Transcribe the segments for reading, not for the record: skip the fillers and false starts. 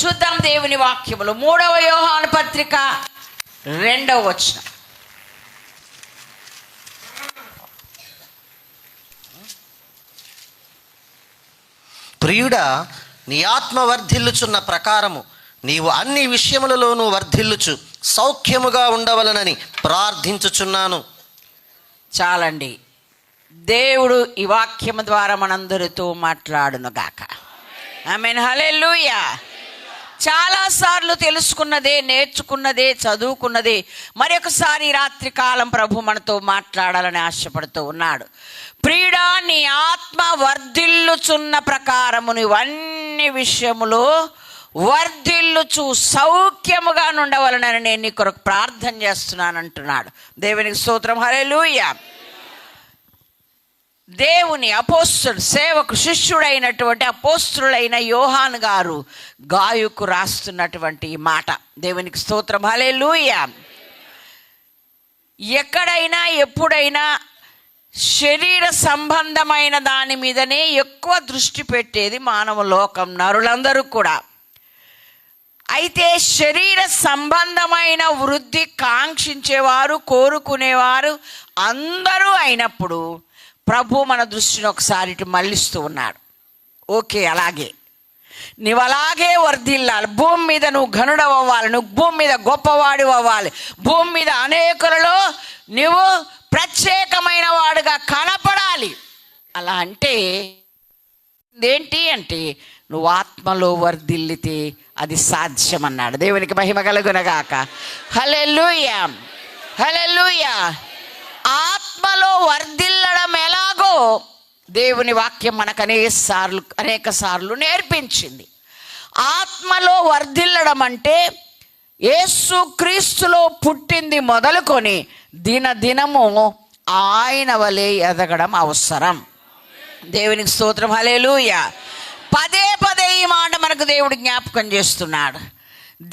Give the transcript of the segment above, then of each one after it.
చూద్దాం దేవుని వాక్యములు 3వ యోహాను పత్రిక 2వ వచనం. ప్రియుడా, నీ ఆత్మ వర్ధిల్లుచున్న ప్రకారము నీవు అన్ని విషయములలోనూ వర్ధిల్లుచు సౌఖ్యముగా ఉండవలనని ప్రార్థించుచున్నాను. చాలండి. దేవుడు ఈ వాక్యము ద్వారా మనందరితో మాట్లాడును గాక. ఆమేన్. హల్లెలూయా. చాలాసార్లు తెలుసుకున్నదే, నేర్చుకున్నదే, చదువుకున్నదే మరొకసారి రాత్రి కాలం ప్రభు మనతో మాట్లాడాలని ఆశపడుతూ ఉన్నాడు. ప్రియుడా, నీ ఆత్మ వర్ధిల్లుచున్న ప్రకారము నీవన్ని విషయములో వర్ధిల్లుచు సౌఖ్యముగా ఉండవలనని నేను నీ కొరకు ప్రార్థన చేస్తున్నాను అంటున్నాడు. దేవునికి స్తోత్రం. హల్లెలూయా. దేవుని అపోస్తుడు, సేవకు శిష్యుడైనటువంటి అపోస్తుడైన యోహాను గారు గాయుకు రాస్తున్నటువంటి ఈ మాట. దేవునికి స్తోత్రం. హల్లెలూయా. ఎక్కడైనా ఎప్పుడైనా శరీర సంబంధమైన దాని మీదనే ఎక్కువ దృష్టి పెట్టేది మానవ లోకం, నరులందరూ కూడా. అయితే శరీర సంబంధమైన వృద్ధి కాంక్షించేవారు, కోరుకునేవారు అందరూ అయినప్పుడు ప్రభు మన దృష్టిని ఒకసారి ఇటు మళ్ళిస్తూ ఉన్నాడు. ఓకే, అలాగే నువ్వు అలాగే వర్ధిల్లాలి. భూమి మీద నువ్వు ఘనుడవు అవ్వాలి, నువ్వు భూమి మీద గొప్పవాడు అవ్వాలి, భూమి మీద అనేకులలో నువ్వు ప్రత్యేకమైన వాడుగా కనపడాలి. అలా అంటే ఏంటి అంటే నువ్వు ఆత్మలో వర్ధిల్లితే అది సాధ్యమన్నాడు. దేవునికి మహిమ కలుగునగాక. హల్లెలూయా. హల్లెలూయా. ఆత్మలో వర్ధిల్లడం ఎలాగో దేవుని వాక్యం మనకు అనేక సార్లు నేర్పించింది. ఆత్మలో వర్ధిల్లడం అంటే యేసు క్రీస్తులో పుట్టింది మొదలుకొని దినదినము ఆయన వలె ఎదగడం అవసరం. దేవునికి స్తోత్రం. హల్లెలూయా. పదే పదే ఈ మాట మనకు దేవుడు జ్ఞాపకం చేస్తున్నాడు.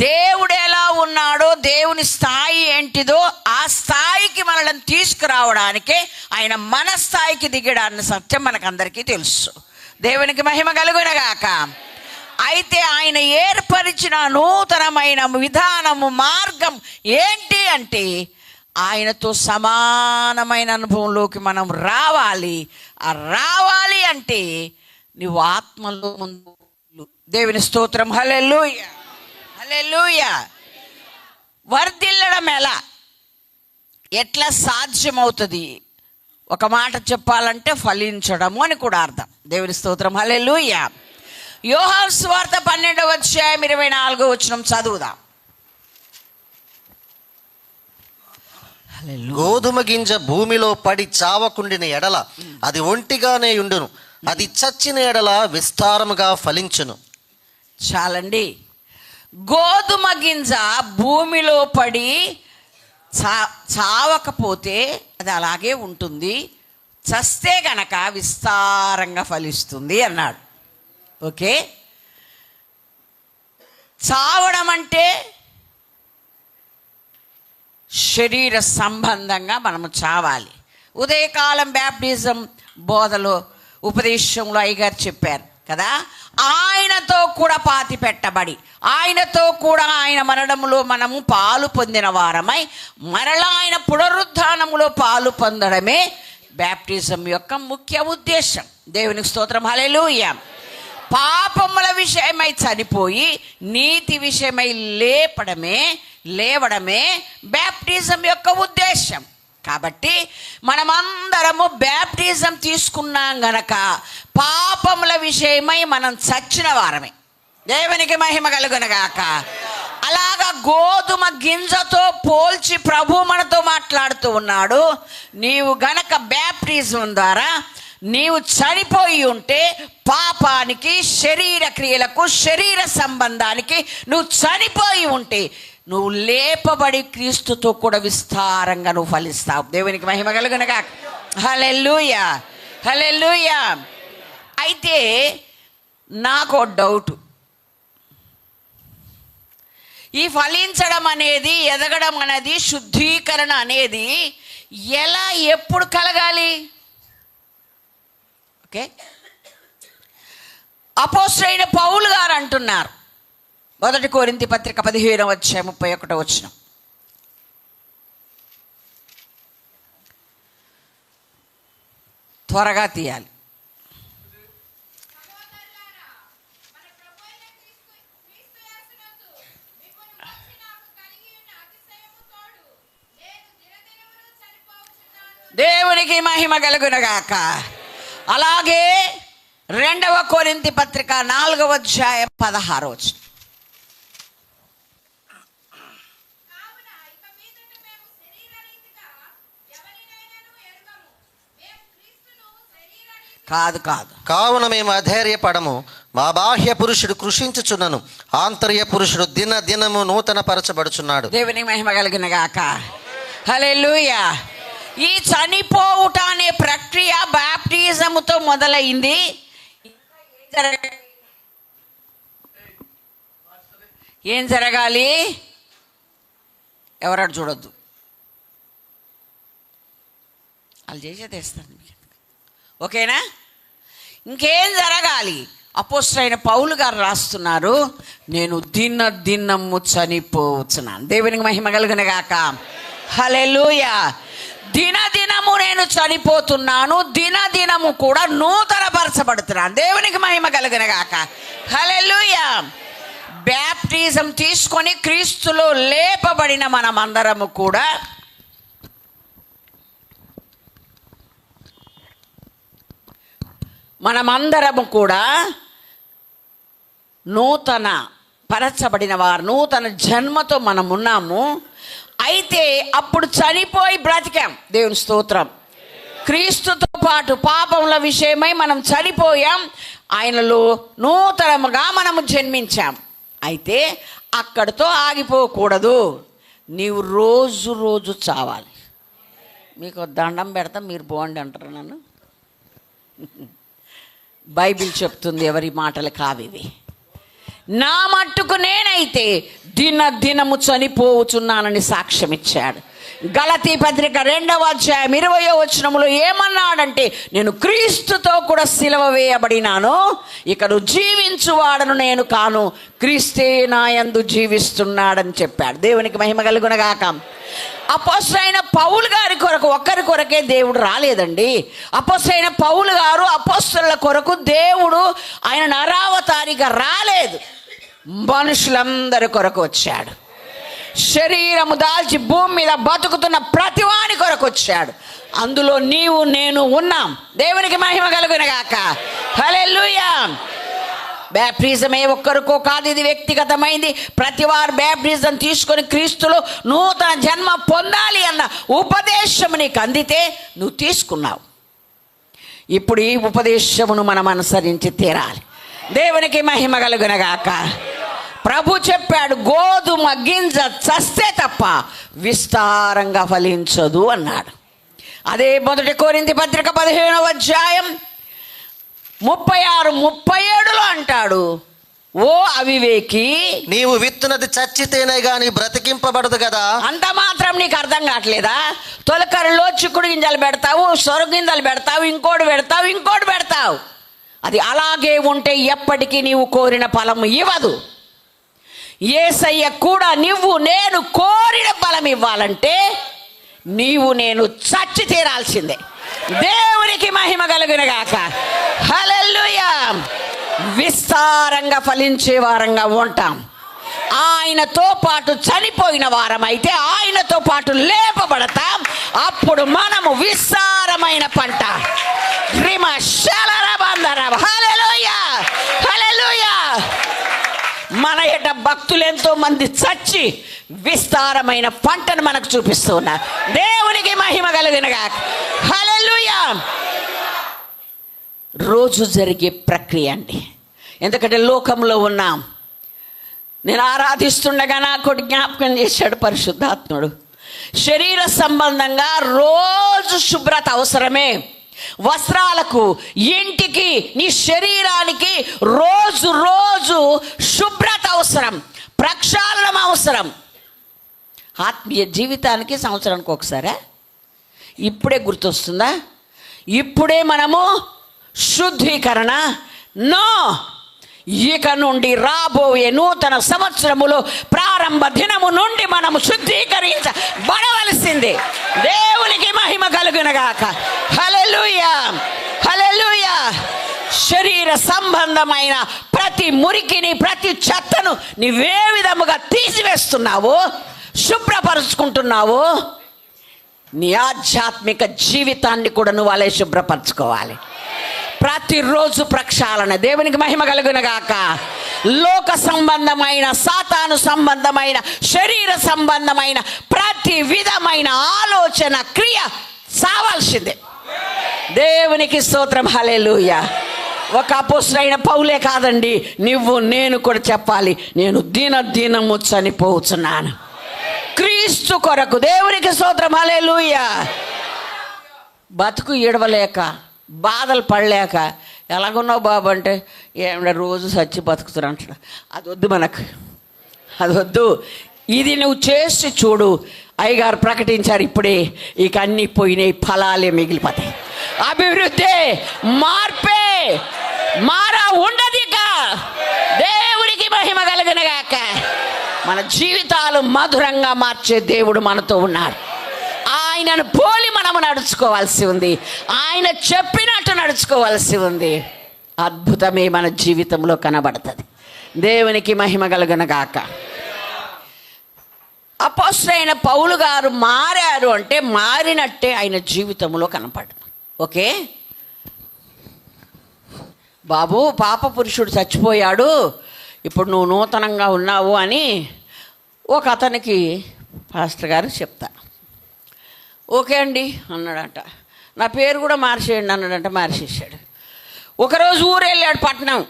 దేవుడు ఎలా ఉన్నాడో, దేవుని స్థాయి ఏంటిదో ఆ స్థాయికి మనల్ని తీసుకురావడానికే ఆయన మన స్థాయికి దిగడాన్ని సత్యం మనకందరికీ తెలుసు. దేవునికి మహిమ కలుగునగాక. అయితే ఆయన ఏర్పరిచిన నూతనమైన విధానము, మార్గం ఏంటి అంటే ఆయనతో సమానమైన అనుభవంలోకి మనం రావాలి. ఆ రావాలి అంటే నువ్వు ఆత్మలో ముందు. దేవుని స్తోత్రం. హల్లెలూయా. హల్లెలూయా. వర్ధిల్లడం ఎట్లా సాధ్యమవుతుంది? ఒక మాట చెప్పాలంటే ఫలించడము అని కూడా అర్థం. దేవుని స్తోత్రం. హల్లెలూయా. యోహాను సువార్త 12వ అధ్యాయం 24వ వచనం చదువుదాం. గోధుమ గింజ భూమిలో పడి చావకుండిన ఎడల అది ఒంటిగానే ఉండును, అది చచ్చిన ఎడల విస్తారముగా ఫలించును. చాలండి. గోధుమ గింజ భూమిలో పడి చావకపోతే అది అలాగే ఉంటుంది, చస్తే గనక విస్తారంగా ఫలిస్తుంది అన్నాడు. ఓకే, చావడం అంటే శరీర సంబంధంగా మనము చావాలి. ఉదయకాలం బ్యాప్టిజం బోధలో ఉపదేశంలో అయ్యగారు చెప్పారు కదా, ఆయనతో కూడా పాతి పెట్టబడి ఆయనతో కూడా ఆయన మరణములో మనము పాలు పొందిన వారమై మరలా ఆయన పునరుద్ధానములో పాలు పొందడమే బ్యాప్టిజం యొక్క ముఖ్య ఉద్దేశం. దేవునికి స్తోత్రం. హల్లెలూయా. పాపముల విషయమై చనిపోయి నీతి విషయమై లేవడమే బ్యాప్టిజం యొక్క ఉద్దేశం. కాబట్టి మనమందరము బ్యాప్టిజం తీసుకున్నాం గనక పాపముల విషయమై మనం చచ్చిన వారమే. దేవునికి మహిమ కలుగునగాక. అలాగా గోధుమ గింజతో పోల్చి ప్రభు మనతో మాట్లాడుతూ ఉన్నాడు. నీవు గనక బ్యాప్టిజం ద్వారా నీవు చనిపోయి ఉంటే పాపానికి, శరీర క్రియలకు, శరీర సంబంధానికి నువ్వు చనిపోయి ఉంటే నువ్వు లేపబడి క్రీస్తుతో కూడా విస్తారంగా నువ్వు ఫలిస్తావు. దేవునికి మహిమ కలుగునగా. హల్లెలూయా. హల్లెలూయా. అయితే నాకు డౌట్, ఈ ఫలించడం అనేది, ఎదగడం అనేది, శుద్ధీకరణ అనేది ఎలా, ఎప్పుడు కలగాలి? ఓకే, అపోస్తలుడైన పౌలు గారు అంటున్నారు, మొదటి కొరింథీ పత్రిక 15:31. త్వరగా తీయాలి. దేవునికి మహిమ కలుగునుగాక. అలాగే 2 కొరింథీ పత్రిక 4:16. కాదు కావున మేము అధైర్యపడము. మా బాహ్య పురుషుడు కృషించుచున్నను, ఆంతర్య పురుషుడు దినదినము నూతన పరచబడుచున్నాడు. దేవునికి మహిమ కలుగునుగాక. హల్లెలూయా. ఈ చనిపోవుట అనే ప్రక్రియ బాప్టిజముతో మొదలైంది. ఏం జరగాలి? ఎవరు చూడొద్దు, వాళ్ళు చేసేది వేస్తారు. ఓకేనా? ఇంకేం జరగాలి? అపోస్తలుడైన పౌలు గారు రాస్తున్నారు, నేను దినము చనిపోవచ్చున్నాను. దేవునికి మహిమ కలుగునుగాక. హల్లెలూయా. దినదినము నేను చనిపోతున్నాను, దినదినము కూడా నూతనపరచబడుతున్నాను. దేవునికి మహిమ కలుగునుగాక. హల్లెలూయా. బ్యాప్టిజం తీసుకొని క్రీస్తులో లేపబడిన మనమందరము కూడా నూతన పరచబడిన వారు, నూతన జన్మతో మనం ఉన్నాము. అయితే అప్పుడు చనిపోయి బ్రతికాం. దేవుని స్తోత్రం. క్రీస్తుతో పాటు పాపముల విషయమై మనం చనిపోయాం, ఆయనలో నూతనముగా మనము జన్మించాం. అయితే అక్కడితో ఆగిపోకూడదు. నీవు రోజు రోజు చావాలి. మీకు దండం పెడతా, మీరు బాగుండి అంటారు నన్ను. బైబిల్ చెప్తుంది, ఎవరి మాటలు కావివి. నా మట్టుకు నేనైతే దినము చనిపోవచ్చున్నానని సాక్ష్యం ఇచ్చాడు. గలతీ పత్రిక 2:20 ఏమన్నాడంటే, నేను క్రీస్తుతో కూడా సిలువ వేయబడినాను, ఇక నువ్వు జీవించువాడను నేను కాను, క్రీస్తే నాయందు జీవిస్తున్నాడని చెప్పాడు. దేవునికి మహిమ కలుగునుగాక. అపోస్తలుడైన పౌలు గారి కొరకు, ఒక్కరి కొరకే దేవుడు రాలేదండి. అపోస్తలుడైన పౌలు గారు అపోస్తలుల కొరకు దేవుడు ఆయన నరావతారిగా రాలేదు, మనుషులందరి కొరకు వచ్చాడు. శరీరము దాల్చి భూమి మీద బతుకుతున్న ప్రతివాని కొరకు వచ్చాడు. అందులో నీవు నేను ఉన్నాం. దేవునికి మహిమ కలుగునుగాక. హల్లెలూయా. బ్యాప్టిజం ఏ ఒక్కరికో కాదు, ఇది వ్యక్తిగతమైంది. ప్రతివారు బ్యాప్టిజం తీసుకొని క్రీస్తులో నూతన జన్మ పొందాలి అన్న ఉపదేశం నీకు అందితే నువ్వు తీసుకున్నావు. ఇప్పుడు ఈ ఉపదేశమును మనం అనుసరించి తీరాలి. దేవునికి మహిమ కలుగునుగాక. ప్రభు చెప్పాడు, గోధుమ గింజ చస్తే తప్ప విస్తారంగా ఫలించదు అన్నాడు. అదే మొదటి కొరింథీ పత్రిక 15:36-37 అంటాడు, ఓ అవివేకి, నీవు విత్తునది చచ్చితేనే గాని బ్రతికింపబడదు కదా. అంత మాత్రం నీకు అర్థం కావట్లేదా? తొలకరిలో చిక్కుడు గింజలు పెడతావు, సొర గింజలు పెడతావు, ఇంకోటి పెడతావు. అది అలాగే ఉంటే ఎప్పటికీ నీవు కోరిన ఫలం ఇవ్వదు. యేసయ్య కూడా నువ్వు నేను కోరిన ఫలం ఇవ్వాలంటే నీవు నేను చచ్చి తీరాల్సిందే. దేవునికి మహిమ కలుగునుగాక. హల్లెలూయా. విస్తారంగా ఫలించే వారంగా ఉంటాం. ఆయనతో పాటు చనిపోయిన వారం అయితే ఆయనతో పాటు లేపబడతాం. అప్పుడు మనము విస్తారమైన పంట. హల్లెలూయా. హల్లెలూయా. మన ఎట భక్తులు ఎంతో మంది చచ్చి విస్తారమైన పంటను మనకు చూపిస్తూ ఉన్నారు. దేవునికి మహిమ కలుగునుగాక. హల్లెలూయా. రోజు జరిగే ప్రక్రియ అండి. ఎందుకంటే లోకంలో ఉన్నాం. నేను ఆరాధిస్తుండగా నాకు జ్ఞాపకం చేశాడు పరిశుద్ధాత్ముడు. శరీర సంబంధంగా రోజు శుభ్రత అవసరమే. వస్త్రాలకు, ఇంటికి, నీ శరీరానికి రోజు శుభ్రత అవసరం, ప్రక్షాళనం అవసరం. ఆత్మీయ జీవితానికి సంవత్సరానికి ఒకసారా? ఇప్పుడే గుర్తొస్తుందా? ఇప్పుడే మనము శుద్ధీకరణ? నో. ఇక నుండి రాబోయే నూతన సంవత్సరములో ప్రారంభ దినము నుండి మనము శుద్ధీకరించబడవలసింది. దేవునికి మహిమ కలుగునగాక. హల్లెలూయా, హల్లెలూయా. శరీర సంబంధమైన ప్రతి మురికిని, ప్రతి చెత్తను నీవే విధముగా తీసివేస్తున్నావో, శుభ్రపరుచుకుంటున్నావో, నీ ఆధ్యాత్మిక జీవితాన్ని కూడా నువ్వు అలా శుభ్రపరచుకోవాలి. ప్రతిరోజు ప్రక్షాళన. దేవునికి మహిమ కలుగునగాక. లోక సంబంధమైన, సాతాను సంబంధమైన, శరీర సంబంధమైన ప్రతి విధమైన ఆలోచన, క్రియ చావాల్సిందే. దేవునికి స్తోత్రం. హల్లెలూయా. ఒక అపోస్తలుడైన పౌలే కాదండి, నువ్వు నేను కూడా చెప్పాలి, నేను దినము చనిపోతున్నాను క్రీస్తు కొరకు. దేవునికి స్తోత్రం. హల్లెలూయా. బతుకు ఈడవలేక, బాధలు పడలేక, ఎలాగున్నావు బాబు అంటే ఏమిటో రోజు సచ్చి బతుకుతున్నా అంటాడు. అది వద్దు మనకు, అది వద్దు. ఇది నువ్వు చేసి చూడు. అయ్యగారు ప్రకటించారు ఇప్పుడే, ఇక అన్నీ పోయినాయి, ఫలాలే మిగిలిపోతాయి. అభివృద్ధి, మార్పే, మారా ఉండదిక. దేవుడికి మహిమ కలుగునగాక. మన జీవితాలు మధురంగా మార్చే దేవుడు మనతో ఉన్నాడు. ఆయనను పోలి మనము నడుచుకోవాల్సి ఉంది. ఆయన చెప్పినట్టు నడుచుకోవాల్సి ఉంది. అద్భుతమే మన జీవితంలో కనబడుతుంది. దేవునికి మహిమ కలుగునగాక. అపోస్తలుడైన పౌలు గారు మారారు అంటే మారినట్టే ఆయన జీవితంలో కనపడదు. ఓకే బాబు, పాప పురుషుడు చచ్చిపోయాడు, ఇప్పుడు నువ్వు నూతనంగా ఉన్నావు అని ఒక అతనికి పాస్టర్ గారు చెప్తారు. ఓకే అండి అన్నాడట. నా పేరు కూడా మార్చేయండి అన్నాడంట. మార్చేసాడు. ఒకరోజు ఊరు వెళ్ళాడు, పట్టణం,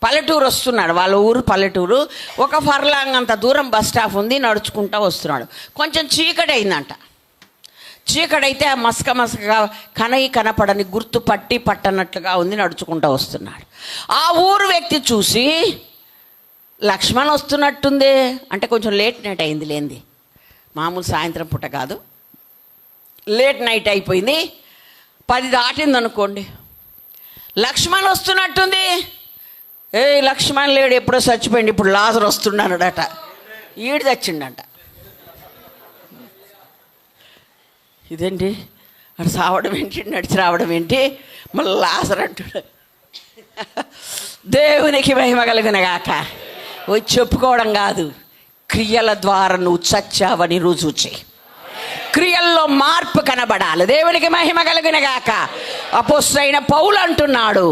పల్లెటూరు వస్తున్నాడు. వాళ్ళ ఊరు పల్లెటూరు. ఒక ఫర్లాంగ్ అంత దూరం బస్ స్టాప్ ఉంది. నడుచుకుంటూ వస్తున్నాడు. కొంచెం చీకటి అయిందంట. చీకటైతే ఆ మసకగా కనపడని గుర్తు పట్టనట్లుగా ఉంది. నడుచుకుంటూ వస్తున్నాడు. ఆ ఊరు వ్యక్తి చూసి, లక్ష్మణ్ వస్తున్నట్టుంది అంటే కొంచెం లేట్ నైట్ అయింది లేంది, మామూలు సాయంత్రం పూట కాదు, లేట్ నైట్ అయిపోయింది, 10 దాటింది అనుకోండి. లక్ష్మణ్ వస్తున్నట్టుంది. లక్ష్మణ్ లేడు, ఎప్పుడో చచ్చిపోయింది, ఇప్పుడు లాజరు వస్తున్నాడట. ఈడు చచ్చిండట. ఇదేంటి అటు సావడం ఏంటి, నడిచి రావడం ఏంటి, మళ్ళీ లాజర్ అంటాడు. దేవునికి మహిమ కలుగునగాక. వచ్చి చెప్పుకోవడం కాదు, క్రియల ద్వారా నువ్వు చచ్చావని రుజువు చేయి. క్రియల్లో మార్పు కనబడాలి. దేవునికి మహిమ కలుగునగాక. అపోస్తలుడైన పౌలు అంటున్నాడు,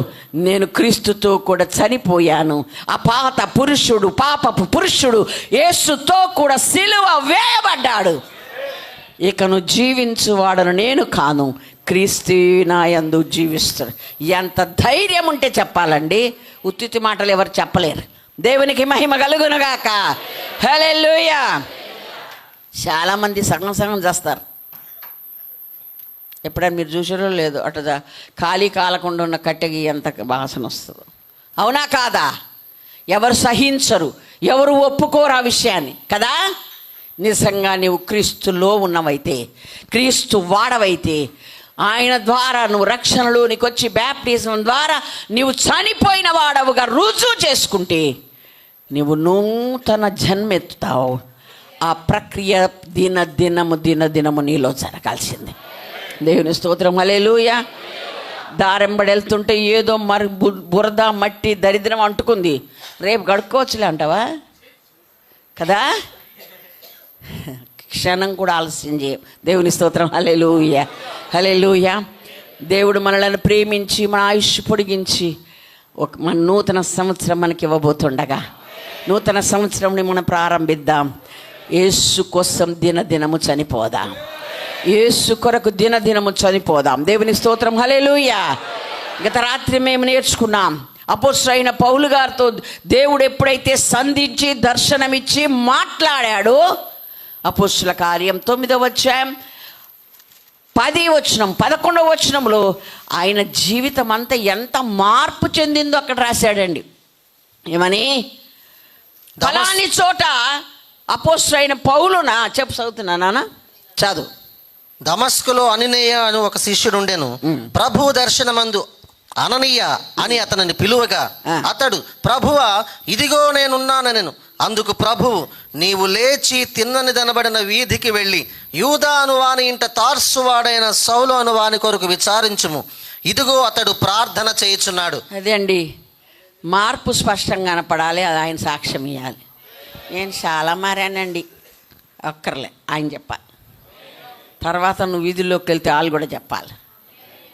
నేను క్రీస్తుతో కూడా చనిపోయాను. ఆ పాత పురుషుడు, పాపపు పురుషుడు యేసుతో కూడా సిలువ వేయబడ్డాడు. ఇక నువ్వు జీవించువాడను నేను కాను, క్రీస్తు నా యందు జీవిస్తాడు. ఎంత ధైర్యం ఉంటే చెప్పాలండి. ఉత్తితి మాటలు ఎవరు చెప్పలేరు. దేవునికి మహిమ కలుగునుగాక. హల్లెలూయా. చాలామంది సగం చేస్తారు. ఎప్పుడైనా మీరు చూసారో లేదు, అటు ఖాళీ కాలకుండా ఉన్న కట్టెకి ఎంత వాసన వస్తుందో. అవునా కాదా? ఎవరు సహించరు, ఎవరు ఒప్పుకోరు ఆ విషయాన్ని కదా. నిజంగా నీవు క్రీస్తులో ఉన్నవైతే, క్రీస్తు వాడవైతే, ఆయన ద్వారా నువ్వు రక్షణలోనికి వచ్చి బ్యాప్టిజం ద్వారా నీవు చనిపోయిన వాడవుగా రుజువు చేసుకుంటే నీవు నూతన జన్మెత్తుతావు. ఆ ప్రక్రియ దినదినము నీలో జరగాల్సిందే. దేవుని స్తోత్రం. హల్లెలూయా. దారెంబడి వెళ్తుంటే ఏదో మరి బురద, మట్టి, దరిద్రం అంటుకుంది, రేపు గడుక్కోవచ్చులే అంటావా కదా. క్షణం కూడా ఆలస్యం చేయం. దేవుని స్తోత్రం. హల్లెలూయా, హల్లెలూయా. దేవుడు మనలను ప్రేమించి మన ఆయుష్ పొడిగించి మన నూతన సంవత్సరం మనకి ఇవ్వబోతుండగా, నూతన సంవత్సరంని మనం ప్రారంభిద్దాం. యేసు కోసం దినదినము చనిపోదాం. యేసు కొరకు దినదినము చనిపోదాం. దేవుని స్తోత్రం. హల్లెలూయా. గత రాత్రి మేము నేర్చుకున్నాం, అపోస్తలుడైన పౌలు గారితో దేవుడు ఎప్పుడైతే సంధించి దర్శనమిచ్చి మాట్లాడాడో, అపోస్తల కార్యం 9వ అధ్యాయం 10వ వచనం 11వ వచనంలో ఆయన జీవితం అంతా ఎంత మార్పు చెందిందో అక్కడ రాశాడండి. ఏమని? ఫలాని చోట అపోస్తలుడైన పౌలున చదువుతున్నా నాన్న, చదువు. దమస్కులో అననీయ అను ఒక శిష్యుడు ఉండెను. ప్రభు దర్శనమందు అననీయ అని అతనిని పిలువగా అతడు, ప్రభువా, ఇదిగో నేనున్నానెను. అందుకు ప్రభువు, నీవు లేచి తిన్నని దనబడిన వీధికి వెళ్ళి యూదా అనువాని ఇంట తార్సువాడైన సౌలు అనువాని కొరకు విచారించుము. ఇదిగో అతడు ప్రార్థన చేయుచున్నాడు. అదే అండి, మార్పు స్పష్టంగా కనపడాలి, అది ఆయన సాక్ష్యం ఇవ్వాలి. నేను చాలా మారానండి, ఒక్కర్లే ఆయన చెప్పాలి. తర్వాత నువ్వు వీధుల్లోకి వెళ్తే వాళ్ళు కూడా చెప్పాలి.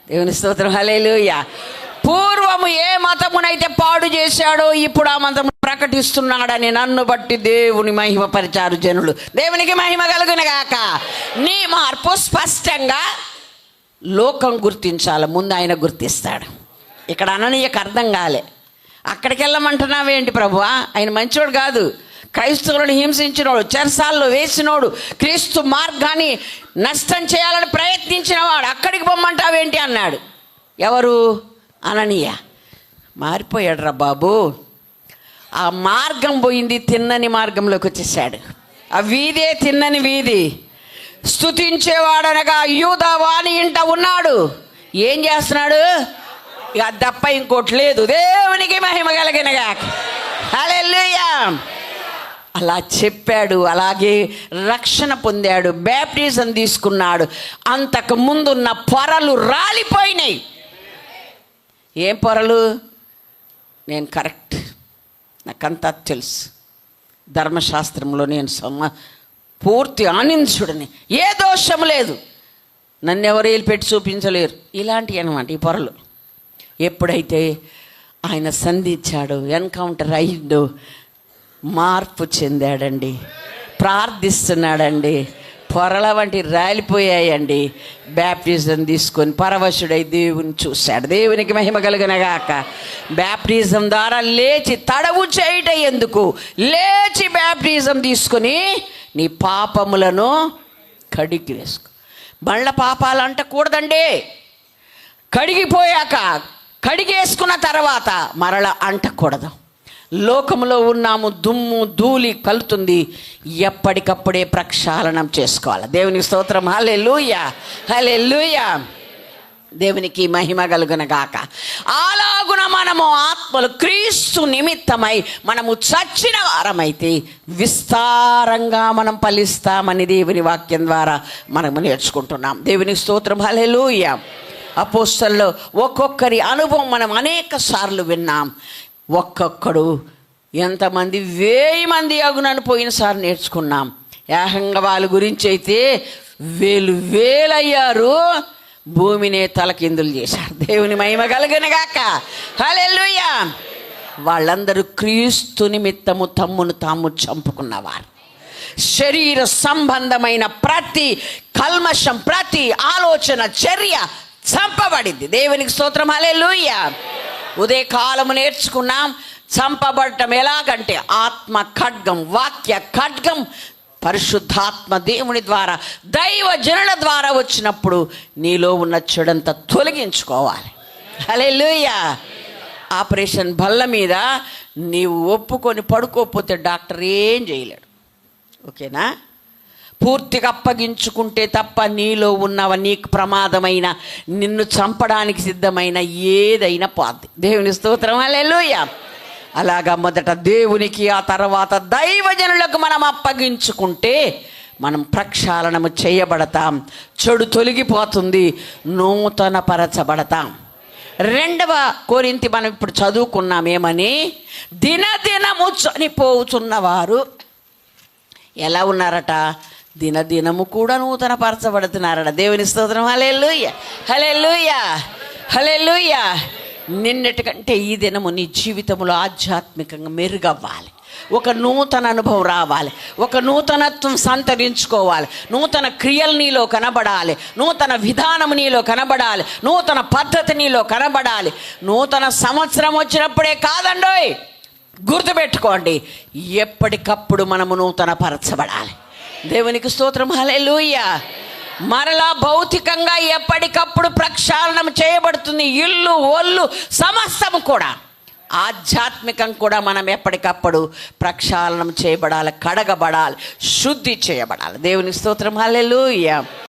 దేవుని స్తోత్రం, హల్లెలూయా. పూర్వము ఏ మతమునైతే పాడు చేశాడో ఇప్పుడు ఆ మతం ప్రకటిస్తున్నాడని నన్ను బట్టి దేవుని మహిమపరిచారు జనులు. దేవునికి మహిమ కలుగును గాక. నీ మార్పు స్పష్టంగా లోకం గుర్తించాలి, ముందు ఆయన గుర్తిస్తాడు. ఇక్కడ అననీయకు అర్థం కాలే. అక్కడికి వెళ్ళమంటున్నావేంటి ప్రభువా, ఆయన మంచోడు కాదు, క్రైస్తవులను హింసించినోడు, చెరసాల్లో వేసినోడు, క్రీస్తు మార్గాన్ని నష్టం చేయాలని ప్రయత్నించినవాడు, అక్కడికి పొమ్మంటావేంటి అన్నాడు. ఎవరు? అననీయ. మారిపోయాడు రా బాబు. ఆ మార్గం పోయింది, తిన్నని మార్గంలోకి వచ్చేసాడు. ఆ వీధే తిన్నని వీధి. స్తుతించేవాడనగా యూదా వాని ఇంట ఉన్నాడు. ఏం చేస్తున్నాడు? ఇక తప్ప ఇంకోటి లేదు. దేవునికి మహిమ కలిగినగా. హల్లెలూయా. అలా చెప్పాడు, అలాగే రక్షణ పొందాడు, బ్యాప్టిజం తీసుకున్నాడు. అంతకు ముందున్న పొరలు రాలిపోయినాయి. ఏం పొరలు? నేను కరెక్ట్, నాకంతా తెలుసు, ధర్మశాస్త్రంలో నేను పూర్తి ఆనందించుడని, ఏ దోషం లేదు, నన్ను ఎవరు పెట్టి చూపించలేరు, ఇలాంటివి అనమాట ఈ పొరలు. ఎప్పుడైతే ఆయన సంధించాడు, ఎన్కౌంటర్ అయ్యిండు, మార్పు చెందాడండి, ప్రార్థిస్తున్నాడండి, పొరల వంటి రాలిపోయాయండి. బ్యాప్టిజం తీసుకొని పరవశుడై దేవుని చూశాడు. దేవునికి మహిమ కలుగునగాక. బ్యాప్టిజం ద్వారా లేచి తడవు చేయట ఎందుకు? లేచి బ్యాప్టిజం తీసుకొని నీ పాపములను కడిగి వేసుకో. మళ్ళా పాపాలు అంటకూడదండి. కడిగిపోయాక, కడిగేసుకున్న తర్వాత మరల అంటకూడదు. లోకంలో ఉన్నాము, దుమ్ము ధూళి కలుతుంది, ఎప్పటికప్పుడే ప్రక్షాళనం చేసుకోవాలి. దేవునికి స్తోత్రం, హల్లెలూయా, హల్లెలూయా. దేవునికి మహిమ కలుగునగాక. అలాగున మనము ఆత్మలు క్రీస్తు నిమిత్తమై మనము చచ్చిన వారమైతే విస్తారంగా మనం ఫలిస్తామని దేవుని వాక్యం ద్వారా మనము నేర్చుకుంటున్నాం. దేవునికి స్తోత్రం, హల్లెలూయా. అపోస్తలుల్లో ఒక్కొక్కరి అనుభవం మనం అనేక సార్లు విన్నాం. ఒక్కొక్కడు ఎంతమంది 1000 మంది అగునని పోయినసారి నేర్చుకున్నాం. ఏకంగా వాళ్ళ గురించి అయితే వేలయ్యారు, భూమినే తలకిందులు చేశారు. దేవుని మహిమ కలుగునుగాక. హల్లెలూయా. వాళ్ళందరూ క్రీస్తు నిమిత్తము తమ్మును తాము చంపుకున్నవారు. శరీర సంబంధమైన ప్రతి కల్మషం, ప్రతి ఆలోచన, చర్య చంపబడింది. దేవునికి స్తోత్రం, హల్లెలూయా. ఉదయకాలము నేర్చుకున్నాం, చంపబడటం ఎలాగంటే ఆత్మ ఖడ్గం, వాక్య ఖడ్గం పరిశుద్ధాత్మ దేవుని ద్వారా, దైవ జనుల ద్వారా వచ్చినప్పుడు నీలో ఉన్న చెడంతా తొలగించుకోవాలి. హల్లెలూయా. ఆపరేషన్ బల్ల మీద నీవు ఒప్పుకొని పడుకోకపోతే డాక్టర్ ఏం చేయలేడు. ఓకేనా? పూర్తిగా అప్పగించుకుంటే తప్ప నీలో ఉన్నవ నీకు ప్రమాదమైన, నిన్ను చంపడానికి సిద్ధమైన ఏదైనా పోద్ది. దేవుని స్తోత్రం, హల్లెలూయా. అలాగా మొదట దేవునికి, ఆ తర్వాత దైవజనులకు మనం అప్పగించుకుంటే మనం ప్రక్షాళనము చేయబడతాం, చెడు తొలగిపోతుంది, నూతన పరచబడతాం. 2వ కొరింథీ మనం ఇప్పుడు చదువుకున్నాం. ఏమని? దినదినము చనిపోతున్నవారు ఎలా ఉన్నారట? దినదినము కూడా నూతన పరచబడుతున్నారట. దేవుని స్తోత్రం, హల్లెలూయా, హల్లెలూయా, హల్లెలూయా. నిన్నటి కంటే ఈ దినము నీ జీవితంలో ఆధ్యాత్మికంగా మెరుగవ్వాలి, ఒక నూతన అనుభవం రావాలి, ఒక నూతనత్వం సంతరించుకోవాలి, నూతన క్రియలు నీలో కనబడాలి, నూతన విధానం నీలో కనబడాలి, నూతన పద్ధతి నీలో కనబడాలి. నూతన సంవత్సరం వచ్చినప్పుడే కాదండోయ్, గుర్తుపెట్టుకోండి, ఎప్పటికప్పుడు మనము నూతన పరచబడాలి. దేవునికి స్తోత్రం, హల్లెలూయా. మరలా భౌతికంగా ఎప్పటికప్పుడు ప్రక్షాళనం చేయబడుతుంది. ఇల్లు, ఒళ్ళు, సమస్తము కూడా. ఆధ్యాత్మికం కూడా మనం ఎప్పటికప్పుడు ప్రక్షాళనం చేయబడాలి, కడగబడాలి, శుద్ధి చేయబడాలి. దేవుని స్తోత్రం, హల్లెలూయా.